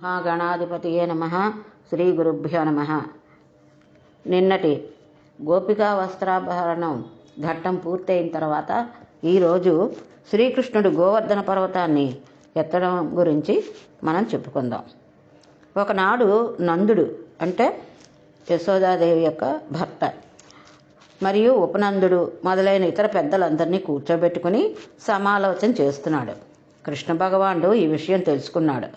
మహాగణాధిపతియే నమః. శ్రీ గురుభ్యో నమః. నిన్నటి గోపికా వస్త్రాభరణం ఘట్టం పూర్తయిన తర్వాత ఈరోజు శ్రీకృష్ణుడు గోవర్ధన పర్వతాన్ని ఎత్తడం గురించి మనం చెప్పుకుందాం. ఒకనాడు నందుడు అంటే యశోదాదేవి యొక్క భర్త మరియు ఉపనందుడు మొదలైన ఇతర పెద్దలందరినీ కూర్చోబెట్టుకుని సమాలోచన చేస్తున్నాడు. కృష్ణ భగవానుడు ఈ విషయం తెలుసుకున్నాడు.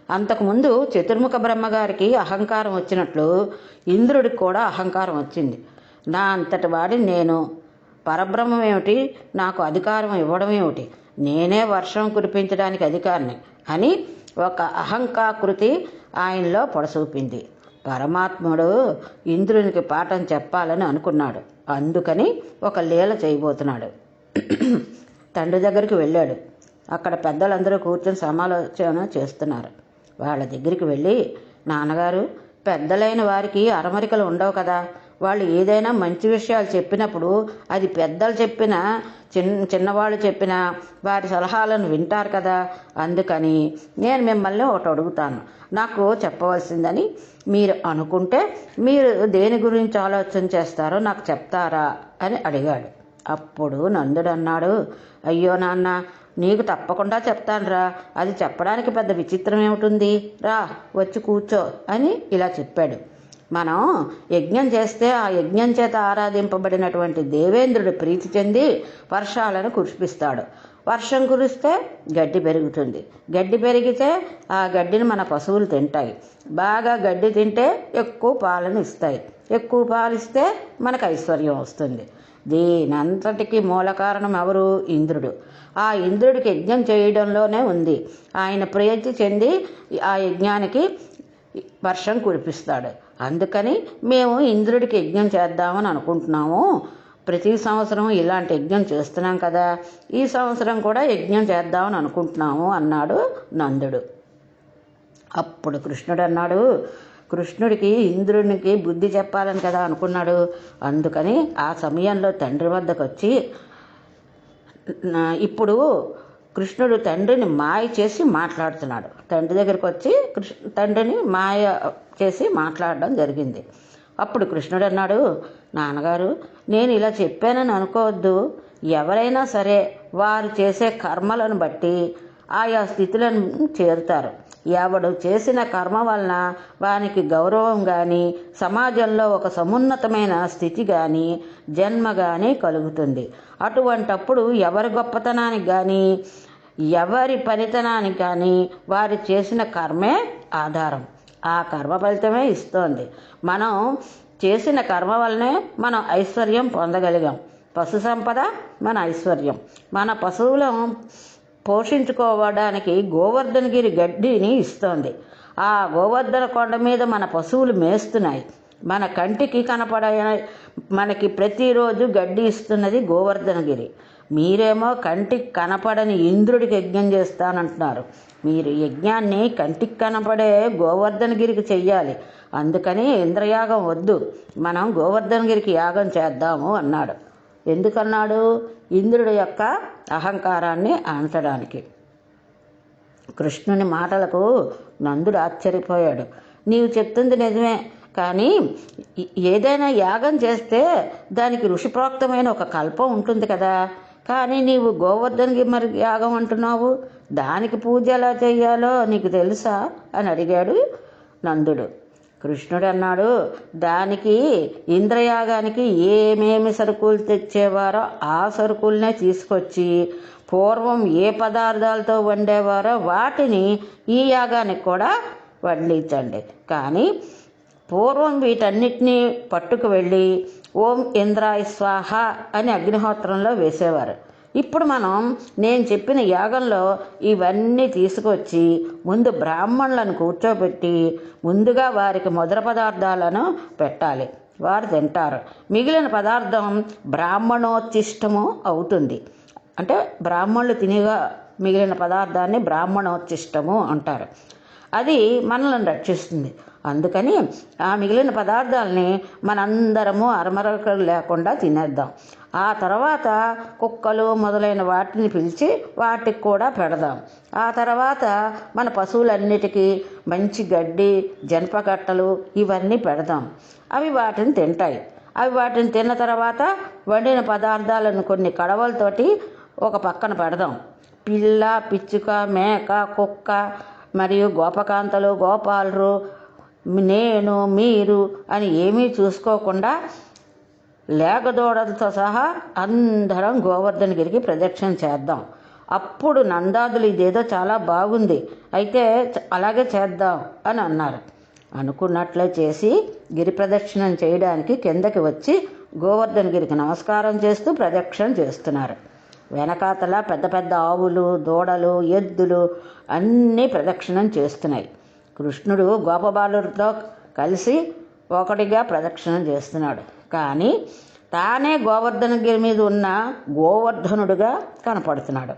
అంతకుముందు చతుర్ముఖ బ్రహ్మగారికి అహంకారం వచ్చినట్లు ఇంద్రుడికి కూడా అహంకారం వచ్చింది. నా అంతటి వాడిని నేను, పరబ్రహ్మం ఏమిటి, నాకు అధికారం ఇవ్వడం ఏమిటి, నేనే వర్షం కురిపించడానికి అధికారిని అని ఒక అహంకాకృతి ఆయనలో పొడసూపింది. పరమాత్ముడు ఇంద్రునికి పాఠం చెప్పాలని అనుకున్నాడు. అందుకని ఒక లీల చేయబోతున్నాడు. తండ్రి దగ్గరికి వెళ్ళాడు. అక్కడ పెద్దలందరూ కూర్చొని సమాలోచన చేస్తున్నారు. వాళ్ళ దగ్గరికి వెళ్ళి, నాన్నగారు, పెద్దలైన వారికి అరమరికలు ఉండవు కదా, వాళ్ళు ఏదైనా మంచి విషయాలు చెప్పినప్పుడు అది పెద్దలు చెప్పినా చిన్నవాళ్ళు చెప్పినా వారి సలహాలను వింటారు కదా, అందుకని నేను మిమ్మల్ని ఒకటి అడుగుతాను, నాకు చెప్పవలసిందని మీరు అనుకుంటే మీరు దేని గురించి ఆలోచన చేస్తారో నాకు చెప్తారా అని అడిగాడు. అప్పుడు నందుడు అన్నాడు, అయ్యో నాన్న, నీకు తప్పకుండా చెప్తానురా, అది చెప్పడానికి పెద్ద విచిత్రం ఏమిటి, రా వచ్చి కూర్చో అని ఇలా చెప్పాడు. మనం యజ్ఞం చేస్తే ఆ యజ్ఞం చేత ఆరాధింపబడినటువంటి దేవేంద్రుడు ప్రీతి చెంది వర్షాలను కురిపిస్తాడు. వర్షం కురిస్తే గడ్డి పెరుగుతుంది. గడ్డి పెరిగితే ఆ గడ్డిని మన పశువులు తింటాయి. బాగా గడ్డి తింటే ఎక్కువ పాలను ఇస్తాయి. ఎక్కువ పాలు ఇస్తే మనకు ఐశ్వర్యం వస్తుంది. దీనంతటికీ మూల కారణం ఎవరు? ఇంద్రుడు. ఆ ఇంద్రుడికి యజ్ఞం చేయడంలోనే ఉంది. ఆయన ప్రీతి చెంది ఆ యజ్ఞానికి వర్షం కురిపిస్తాడు. అందుకని మేము ఇంద్రుడికి యజ్ఞం చేద్దామని అనుకుంటున్నాము. ప్రతి సంవత్సరం ఇలాంటి యజ్ఞం చేస్తున్నాం కదా, ఈ సంవత్సరం కూడా యజ్ఞం చేద్దామని అనుకుంటున్నాము అన్నాడు నందుడు. అప్పుడు కృష్ణుడు అన్నాడు, కృష్ణుడికి ఇంద్రునికి బుద్ధి చెప్పాలని కదా అనుకున్నాడు. అందుకని ఆ సమయంలో తండ్రి వద్దకు వచ్చి, ఇప్పుడు కృష్ణుడు తండ్రిని మాయ చేసి మాట్లాడుతున్నాడు. తండ్రి దగ్గరికి వచ్చి తండ్రిని మాయ చేసి మాట్లాడడం జరిగింది. అప్పుడు కృష్ణుడు అన్నాడు, నాన్నగారు, నేను ఇలా చెప్పానని అనుకోవద్దు. ఎవరైనా సరే వారు చేసే కర్మలను బట్టి ఆయా స్థితులను చేరుతారు. ఎవడు చేసిన కర్మ వలన వానికి గౌరవం కానీ, సమాజంలో ఒక సమున్నతమైన స్థితి కానీ, జన్మ కానీ కలుగుతుంది. అటువంటప్పుడు ఎవరి గొప్పతనానికి కానీ, ఎవరి పనితనానికి కానీ వారు చేసిన కర్మే ఆధారం. ఆ కర్మ ఫలితమే ఇస్తోంది. మనం చేసిన కర్మ వల్లనే మనం ఐశ్వర్యం పొందగలిగాం. పశు సంపద మన ఐశ్వర్యం. మన పశువులను పోషించుకోవడానికి గోవర్ధనగిరి గడ్డిని ఇస్తోంది. ఆ గోవర్ధన కొండ మీద మన పశువులు మేస్తున్నాయి. మన కంటికి మనకి ప్రతిరోజు గడ్డి ఇస్తున్నది గోవర్ధనగిరి. మీరేమో కంటికి కనపడని ఇంద్రుడికి యజ్ఞం చేస్తానంటున్నారు. మీరు యజ్ఞాన్ని కంటికి కనపడే గోవర్ధనగిరికి చెయ్యాలి. అందుకని ఇంద్రయాగం వద్దు, మనం గోవర్ధనగిరికి యాగం చేద్దాము అన్నాడు. ఎందుకన్నాడు? ఇంద్రుడి యొక్క అహంకారాన్ని అణచడానికి. కృష్ణుని మాటలకు నందుడు ఆశ్చర్యపోయాడు. నీవు చెప్తుంది నిజమే, కానీ ఏదైనా యాగం చేస్తే దానికి ఋషిప్రోక్తమైన ఒక కల్పం ఉంటుంది కదా, కానీ నీవు గోవర్ధనగిరి యాగం అంటున్నావు, దానికి పూజ ఎలా చేయాలో నీకు తెలుసా అని అడిగాడు నందుడు. కృష్ణుడు అన్నాడు, దానికి ఇంద్రయాగానికి ఏమేమి సరుకులు తెచ్చేవారో ఆ సరుకులనే తీసుకొచ్చి పూర్వం ఏ పదార్థాలతో వండేవారో వాటిని ఈ యాగానికి కూడా వండించండి. కానీ పూర్వం వీటన్నిటినీ పట్టుకు వెళ్ళి ఓం ఇంద్రాయ స్వాహ అని అగ్నిహోత్రంలో వేసేవారు. ఇప్పుడు నేను చెప్పిన యాగంలో ఇవన్నీ తీసుకొచ్చి ముందు బ్రాహ్మణులను కూర్చోబెట్టి ముందుగా వారికి మధుర పదార్థాలను పెట్టాలి. వారు తింటారు. మిగిలిన పదార్థం బ్రాహ్మణోచ్చిష్టము అవుతుంది. అంటే బ్రాహ్మణులు తినేగా మిగిలిన పదార్థాన్ని బ్రాహ్మణోచ్చిష్టము అంటారు. అది మనల్ని రక్షిస్తుంది. అందుకని ఆ మిగిలిన పదార్థాలని మనందరము అరమరకలు లేకుండా తినేద్దాం. ఆ తర్వాత కుక్కలు మొదలైన వాటిని పిలిచి వాటికి కూడా పెడదాం. ఆ తర్వాత మన పశువులన్నిటికీ మంచి గడ్డి, జనపగట్టలు ఇవన్నీ పెడదాం. అవి వాటిని తింటాయి. అవి వాటిని తిన్న తర్వాత వండిన పదార్థాలను కొన్ని కడవలతోటి ఒక పక్కన పెడదాం. పిల్ల, పిచ్చుక, మేక, కుక్క మరియు గోపకాంతలు, గోపాలురు, నేను, మీరు అని ఏమీ చూసుకోకుండా లేగదోడలతో సహా అందరం గోవర్ధనగిరికి ప్రదక్షిణ చేద్దాం. అప్పుడు నందాదులు ఇదేదో చాలా బాగుంది, అయితే అలాగే చేద్దాం అని అన్నారు. అనుకున్నట్లే చేసి గిరి ప్రదక్షిణం చేయడానికి కిందకి వచ్చి గోవర్ధనగిరికి నమస్కారం చేస్తూ ప్రదక్షిణ చేస్తున్నారు. వెనకాతల పెద్ద పెద్ద ఆవులు, దూడలు, ఎద్దులు అన్నీ ప్రదక్షిణం చేస్తున్నాయి. కృష్ణుడు గోపబాలుడితో కలిసి ఒకటిగా ప్రదక్షిణం చేస్తున్నాడు. కానీ తానే గోవర్ధనగిరి మీద ఉన్న గోవర్ధనుడుగా కనపడుతున్నాడు.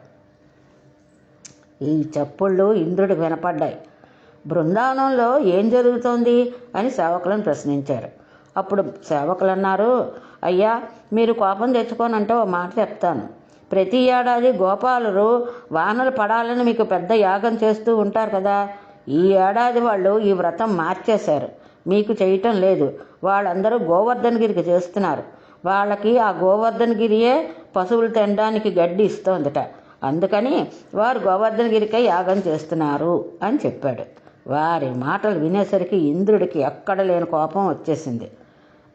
ఈ చప్పుళ్ళు ఇంద్రుడికి వినపడ్డాయి. బృందావనంలో ఏం జరుగుతోంది అని సేవకులను ప్రశ్నించారు. అప్పుడు సేవకులు అన్నారు, అయ్యా, మీరు కోపం తెచ్చుకోనంటే ఓ మాట చెప్తాను. ప్రతి ఏడాది గోపాలురు వానలు పడాలని మీకు పెద్ద యాగం చేస్తూ ఉంటారు కదా. ఈ ఏడాది వాళ్ళు ఈ వ్రతం మార్చేశారు, మీకు చేయటం లేదు. వాళ్ళందరూ గోవర్ధనగిరికి చేస్తున్నారు. వాళ్ళకి ఆ గోవర్ధనగిరియే పశువులు తినడానికి గడ్డి ఇస్తోందట. అందుకని వారు గోవర్ధనగిరికే యాగం చేస్తున్నారు అని చెప్పాడు. వారి మాటలు వినేసరికి ఇంద్రుడికి ఎక్కడ లేని కోపం వచ్చేసింది.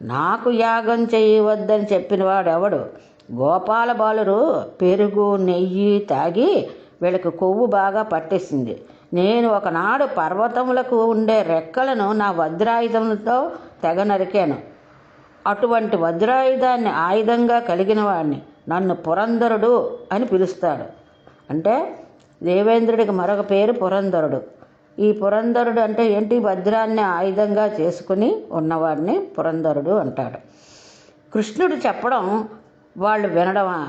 నాకు యాగం చేయవద్దని చెప్పిన వాడెవడు? గోపాల బాలురు పెరుగు, నెయ్యి తాగి వీళ్ళకి కొవ్వు బాగా పట్టేసింది. నేను ఒకనాడు పర్వతములకు ఉండే రెక్కలను నా వజ్రాయుధంతో తెగ నరికాను. అటువంటి వజ్రాయుధాన్ని ఆయుధంగా కలిగిన వాడిని నన్ను పురంధరుడు అని పిలుస్తాడు. అంటే దేవేంద్రుడికి మరొక పేరు పురంధరుడు. ఈ పురంధరుడు అంటే ఏంటి? వజ్రాన్ని ఆయుధంగా చేసుకుని ఉన్నవాడిని పురంధరుడు అంటాడు. కృష్ణుడు చెప్పడం వాళ్ళు వినడమా?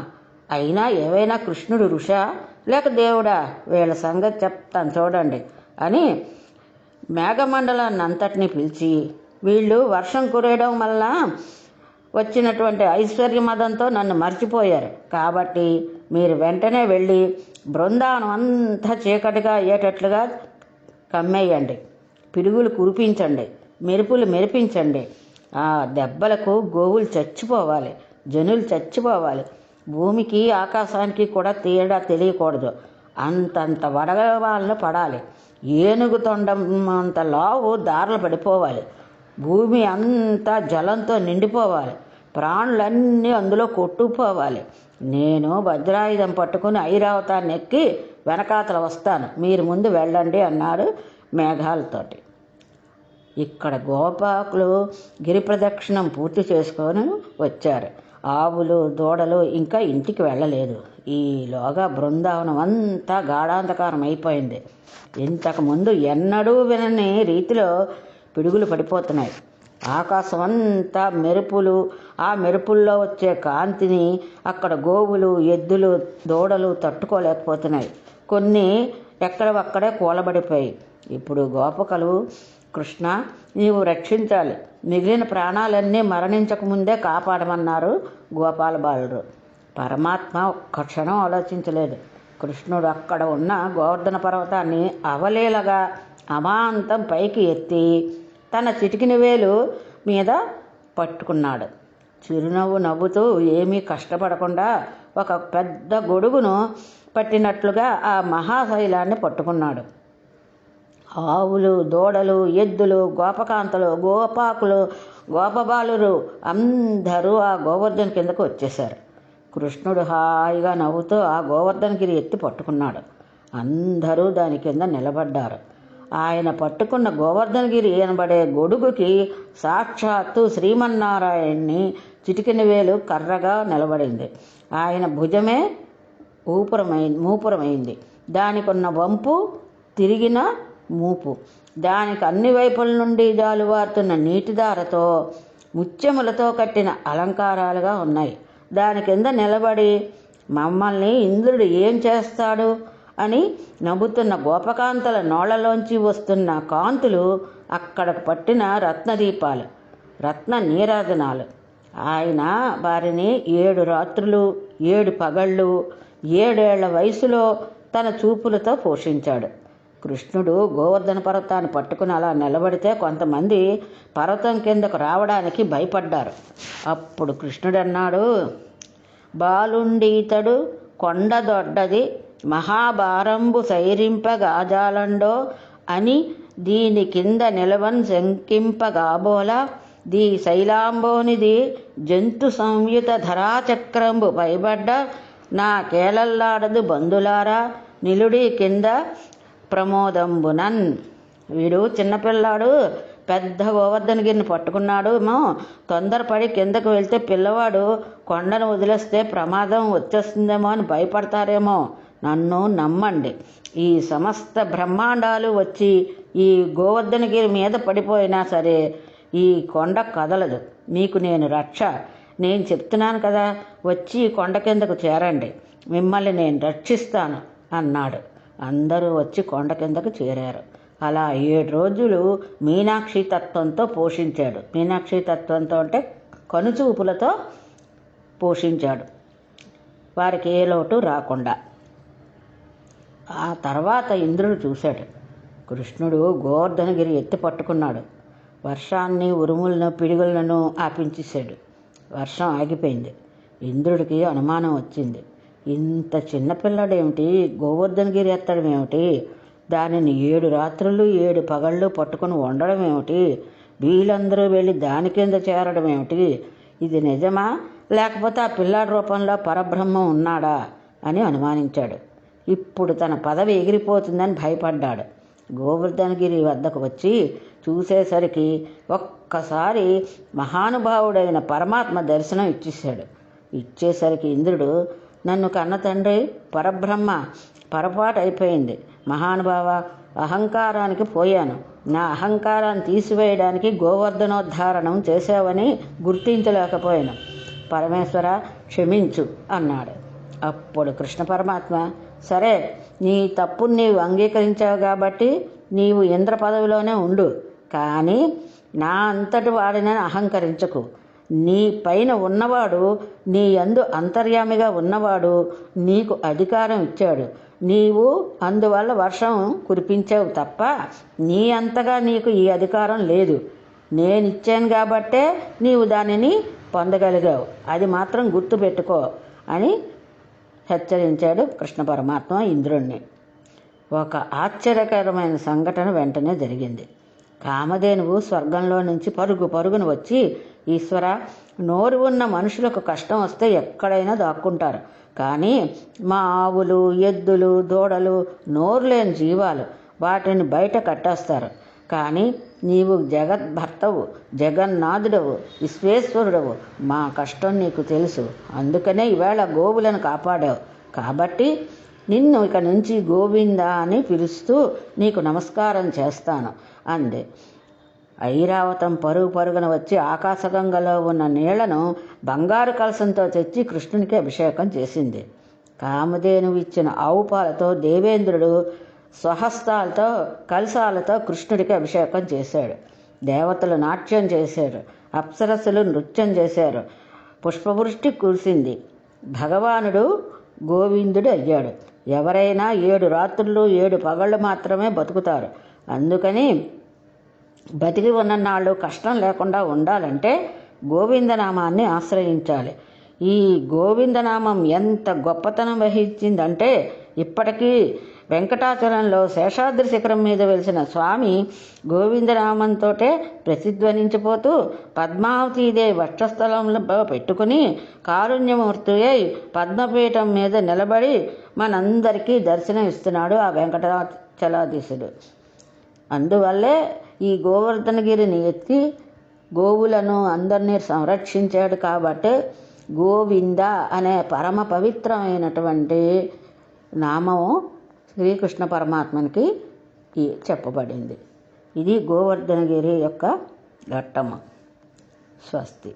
అయినా ఏవైనా కృష్ణుడు ఋషా లేక దేవుడా? వీళ్ళ సంగతి చెప్తాను చూడండి అని మేఘమండలాన్ని అంతటినీ పిలిచి, వీళ్ళు వర్షం కురేయడం వల్ల వచ్చినటువంటి ఐశ్వర్య మదంతో నన్ను మర్చిపోయారు. కాబట్టి మీరు వెంటనే వెళ్ళి బృందావనం అంతా చీకటిగా అయ్యేటట్లుగా కమ్మేయండి, పిడుగులు కురిపించండి, మెరుపులు మెరిపించండి. ఆ దెబ్బలకు గోవులు చచ్చిపోవాలి, జనులు చచ్చిపోవాలి. భూమికి ఆకాశానికి కూడా తేడా తెలియకూడదు. అంతంత వడగవాలను పడాలి. ఏనుగు తొండం అంత లావు దారులు పడిపోవాలి. భూమి అంతా జలంతో నిండిపోవాలి. ప్రాణులన్నీ అందులో కొట్టుకుపోవాలి. నేను వజ్రాయుధం పట్టుకుని ఐరావతాన్ని ఎక్కి వెనకాతల వస్తాను, మీరు ముందు వెళ్ళండి అన్నాడు మేఘాలతోటి. ఇక్కడ గోపాకులు గిరి ప్రదక్షిణం పూర్తి చేసుకొని వచ్చారు. ఆవులు, దూడలు ఇంకా ఇంటికి వెళ్ళలేదు. ఈలోగా బృందావనం అంతా గాఢాంధకారం అయిపోయింది. ఇంతకుముందు ఎన్నడూ వినని రీతిలో పిడుగులు పడిపోతున్నాయి. ఆకాశం అంతా మెరుపులు, ఆ మెరుపుల్లో వచ్చే కాంతిని అక్కడ గోవులు, ఎద్దులు, దూడలు తట్టుకోలేకపోతున్నాయి. కొన్ని ఎక్కడవక్కడే కూలబడిపోయి. ఇప్పుడు గోపకలు, కృష్ణ నీవు రక్షించాలి, మిగిలిన ప్రాణాలన్నీ మరణించకముందే కాపాడమన్నారు గోపాల బాలుడు. పరమాత్మ ఒక్క క్షణం ఆలోచించలేదు. కృష్ణుడు అక్కడ ఉన్న గోవర్ధన పర్వతాన్ని అవలీలగా అమాంతం పైకి ఎత్తి తన చిటికిన వేలు మీద పట్టుకున్నాడు. చిరునవ్వు నవ్వుతూ ఏమీ కష్టపడకుండా ఒక పెద్ద గొడుగును పట్టినట్లుగా ఆ మహాశైలాన్ని పట్టుకున్నాడు. ఆవులు, దూడలు, ఎద్దులు, గోపకాంతలు, గోపాకులు, గోపబాలురు అందరూ ఆ గోవర్ధన కిందకు వచ్చేశారు. కృష్ణుడు హాయిగా నవ్వుతూ ఆ గోవర్ధనగిరి ఎత్తి పట్టుకున్నాడు. అందరూ దాని కింద నిలబడ్డారు. ఆయన పట్టుకున్న గోవర్ధనగిరి అనబడే గొడుగుకి సాక్షాత్తు శ్రీమన్నారాయణ్ణి చిటికిన వేలు కర్రగా నిలబడింది. ఆయన భుజమే మూపురమైంది. దానికున్న వంపు తిరిగిన మూపు. దానికి అన్ని వైపుల నుండి జాలువారుతున్న నీటిదారతో ముత్యములతో కట్టిన అలంకారాలుగా ఉన్నాయి. దాని కింద నిలబడి మమ్మల్ని ఇంద్రుడు ఏం చేస్తాడు అని నవ్వుతున్న గోపకాంతల నోళ్లలోంచి వస్తున్న కాంతులు అక్కడకు పట్టిన రత్నదీపాలు, రత్న నీరాజనాలు. ఆయన వారిని 7 రాత్రులు 7 పగళ్ళు 7 ఏళ్ల వయసులో తన చూపులతో పోషించాడు. కృష్ణుడు గోవర్ధన పర్వతాన్ని పట్టుకుని అలా నిలబడితే కొంతమంది పర్వతం కిందకు రావడానికి భయపడ్డారు. అప్పుడు కృష్ణుడు అన్నాడు, బాలుండీతడు కొండ దొడ్డది మహాభారంబు సైరింపగాజాలండో అని దీని కింద నిలవన్ శంకింపగాబోలా దీ శైలాంబోనిది జంతు సంయుత ధరాచక్రంబు పైబడ్డ నా కేలల్లాడదు బంధులారా నిలుడి కింద ప్రమోదంబునన్. వీడు చిన్నపిల్లాడు పెద్ద గోవర్ధనగిరిని పట్టుకున్నాడు. తొందరపడి కిందకు వెళ్తే పిల్లవాడు కొండను వదిలేస్తే ప్రమాదం వచ్చేస్తుందేమో అని భయపడతారేమో. నన్ను నమ్మండి, ఈ సమస్త బ్రహ్మాండాలు వచ్చి ఈ గోవర్ధనగిరి మీద పడిపోయినా సరే ఈ కొండ కదలదు. మీకు నేను రక్ష. నేను చెప్తున్నాను కదా, వచ్చి ఈ కొండ కిందకు చేరండి, మిమ్మల్ని నేను రక్షిస్తాను అన్నాడు. అందరూ వచ్చి కొండ కిందకు చేరారు. అలా 7 రోజులు మీనాక్షి తత్వంతో పోషించాడు. మీనాక్షి తత్వంతో అంటే కనుచూపులతో పోషించాడు, వారికి ఏ లోటు రాకుండా. ఆ తర్వాత ఇంద్రుడు చూశాడు, కృష్ణుడు గోవర్ధనగిరి ఎత్తి పట్టుకున్నాడు. వర్షాన్ని, ఉరుములను, పిడుగులను ఆపించేశాడు. వర్షం ఆగిపోయింది. ఇంద్రుడికి అనుమానం వచ్చింది. ఇంత చిన్నపిల్లడేమిటి గోవర్ధనగిరి ఎత్తడం ఏమిటి, దానిని 7 రాత్రులు 7 పగళ్ళు పట్టుకుని ఉండడం ఏమిటి, వీళ్ళందరూ వెళ్ళి దాని కింద చేరడం ఏమిటి, ఇది నిజమా లేకపోతే ఆ పిల్లాడి రూపంలో పరబ్రహ్మం ఉన్నాడా అని అనుమానించాడు. ఇప్పుడు తన పదవి ఎగిరిపోతుందని భయపడ్డాడు. గోవర్ధనగిరి వద్దకు వచ్చి చూసేసరికి ఒక్కసారి మహానుభావుడైన పరమాత్మ దర్శనం ఇచ్చేసరికి ఇంద్రుడు, నన్ను కన్న తండ్రి పరబ్రహ్మ, పొరపాటు అయిపోయింది మహానుభావ, అహంకారానికి పోయాను. నా అహంకారాన్ని తీసివేయడానికి గోవర్ధనోద్ధారణం చేసావని గుర్తించలేకపోయాను. పరమేశ్వర క్షమించు అన్నాడు. అప్పుడు కృష్ణ పరమాత్మ, సరే నీ తప్పుని నీవు అంగీకరించావు కాబట్టి నీవు ఇంద్ర పదవిలోనే ఉండు, కానీ నా అంతటి వాడిని అహంకరించకు. నీ పైన ఉన్నవాడు, నీ యందు అంతర్యామిగా ఉన్నవాడు నీకు అధికారం ఇచ్చాడు. నీవు అందువల్ల వర్షం కురిపించావు తప్ప నీ అంతగా నీకు ఈ అధికారం లేదు. నేనిచ్చాను కాబట్టే నీవు దానిని పొందగలిగావు, అది మాత్రం గుర్తుపెట్టుకో అని హెచ్చరించాడు కృష్ణ పరమాత్మ ఇంద్రుణ్ణి. ఒక ఆశ్చర్యకరమైన సంఘటన వెంటనే జరిగింది. కామధేనువు స్వర్గంలో నుంచి పరుగున వచ్చి, ఈశ్వర, నోరు ఉన్న మనుషులకు కష్టం వస్తే ఎక్కడైనా దాక్కుంటారు, కానీ మా ఆవులు, ఎద్దులు, దూడలు నోరు లేని జీవాలు, వాటిని బయట కట్టేస్తారు. కానీ నీవు జగద్భర్తవు, జగన్నాథుడవు, విశ్వేశ్వరుడవు, మా కష్టం నీకు తెలుసు. అందుకనే ఈవేళ గోవులను కాపాడావు. కాబట్టి నిన్ను ఇక నుంచి గోవింద అని పిలుస్తూ నీకు నమస్కారం చేస్తాను అంది. ఐరావతం పరుగున వచ్చి ఆకాశగంగలో ఉన్న నీళ్లను బంగారు కలశంతో తెచ్చి కృష్ణునికి అభిషేకం చేసింది. కామధేనువు ఇచ్చిన ఆవు పాలతో దేవేంద్రుడు స్వహస్తాలతో కలశాలతో కృష్ణుడికి అభిషేకం చేశాడు. దేవతలు నాట్యం చేశారు, అప్సరస్సులు నృత్యం చేశారు, పుష్పవృష్టి కురిసింది. భగవానుడు గోవిందుడు అయ్యాడు. ఎవరైనా 7 రాత్రులు 7 పగళ్ళు మాత్రమే బతుకుతారు. అందుకని బతికి ఉన్ననాళ్ళు కష్టం లేకుండా ఉండాలంటే గోవిందనామాన్ని ఆశ్రయించాలి. ఈ గోవిందనామం ఎంత గొప్పతనం వహించిందంటే ఇప్పటికీ వెంకటాచలంలో శేషాద్రి శిఖరం మీద వెలిసిన స్వామి గోవిందనామంతో ప్రతిధ్వనించిపోతూ పద్మావతీదేవి వక్షస్థలంలో పెట్టుకుని కారుణ్యమూర్తి అయి పద్మపీఠం మీద నిలబడి మనందరికీ దర్శనం ఇస్తున్నాడు ఆ వెంకటాచలాధీశుడు. అందువల్లే ఈ గోవర్ధనగిరిని ఎత్తి గోవులను అందరినీ సంరక్షించాడు. కాబట్టి గోవింద అనే పరమ పవిత్రమైనటువంటి నామము శ్రీకృష్ణ పరమాత్మనికి చెప్పబడింది. ఇది గోవర్ధనగిరి యొక్క ఘట్టము. స్వస్తి.